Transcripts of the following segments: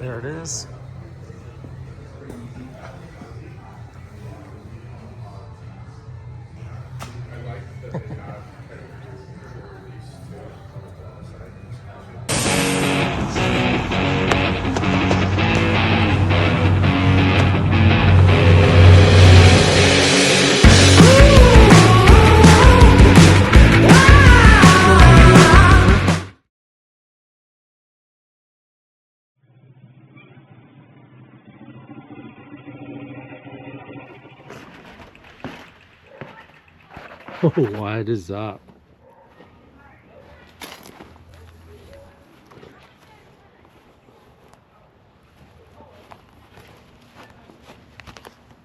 There it is. What is up?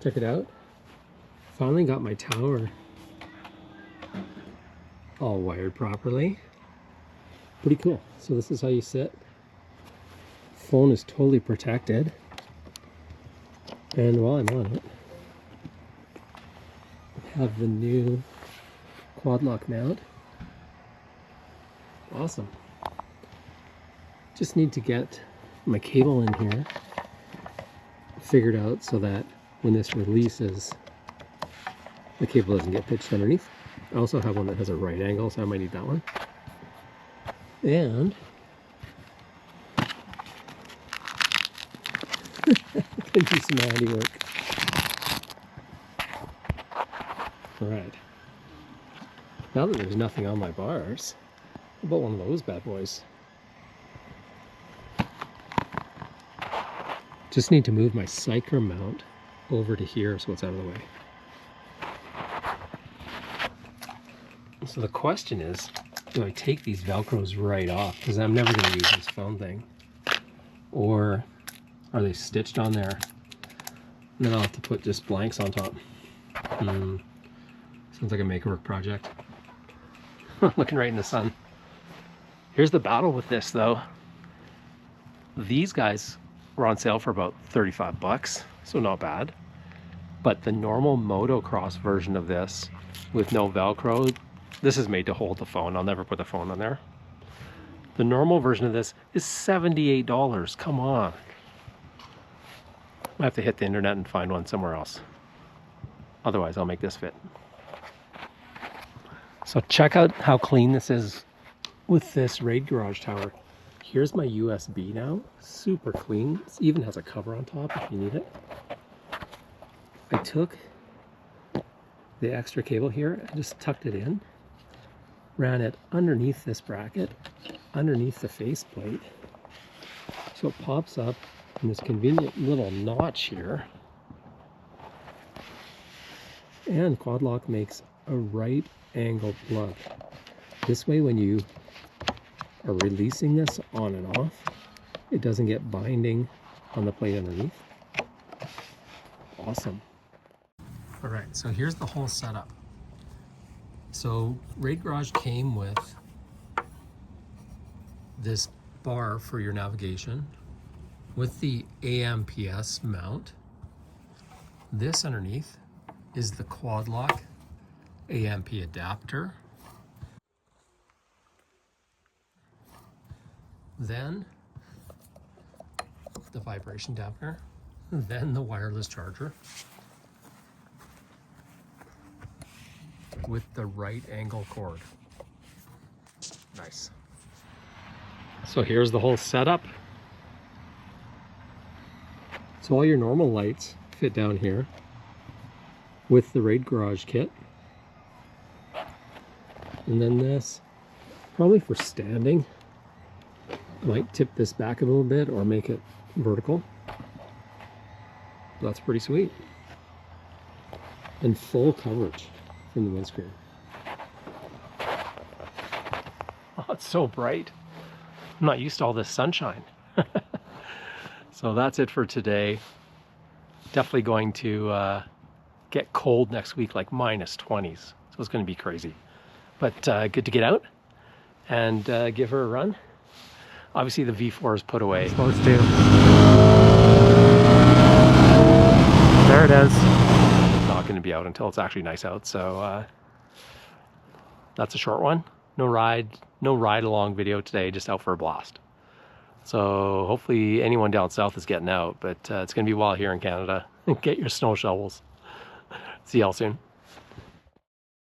Check it out. Finally got my tower all wired properly. Pretty cool. So this is how you sit. Phone is totally protected. And while I'm on it, I have the new Quadlock mount. Awesome. Just need to get my cable in here figured out so that when this releases, the cable doesn't get pitched underneath. I also have one that has a right angle, so I might need that one. And can do some handiwork. All right. Now that there's nothing on my bars, how about one of those bad boys? Just need to move my cycler mount over to here so it's out of the way. So the question is, do I take these Velcros right off? Because I'm never going to use this phone thing. Or are they stitched on there? And then I'll have to put just blanks on top. Sounds like a make-work project. Looking right in the sun. Here's the battle with this though. These guys were on sale for about 35 bucks, so not bad. But the normal motocross version of this with no Velcro, this is made to hold the phone. I'll never put the phone on there. The normal version of this is $78. Come on. I have to hit the internet and find one somewhere else. Otherwise, I'll make this fit. So check out how clean this is with this Rade garage tower. Here's my USB now. Super clean. It even has a cover on top if you need it. I took the extra cable here and just tucked it in. Ran it underneath this bracket, underneath the faceplate. So it pops up in this convenient little notch here. And Quadlock makes a right angle plug. This way when you are releasing this on and off, it doesn't get binding on the plate underneath. Awesome. All right, so here's the whole setup. So Rade Garage came with this bar for your navigation with the AMPS mount. This underneath is the Quadlock AMP adapter. Then the vibration dampener, then the wireless charger with the right angle cord. Nice. So here's the whole setup. So all your normal lights fit down here with the Rade Garage kit. And then this, probably for standing. I might tip this back a little bit or make it vertical. That's pretty sweet. And full coverage from the windscreen. Oh, it's so bright. I'm not used to all this sunshine. So that's it for today. Definitely going to get cold next week, like -20s. So it's going to be crazy. But good to get out and give her a run. Obviously the V4 is put away. It's supposed to. There it is. Not going to be out until it's actually nice out. So that's a short one. No ride along video today, just out for a blast. So hopefully anyone down south is getting out, but it's going to be wild here in Canada. Get your snow shovels. See y'all soon.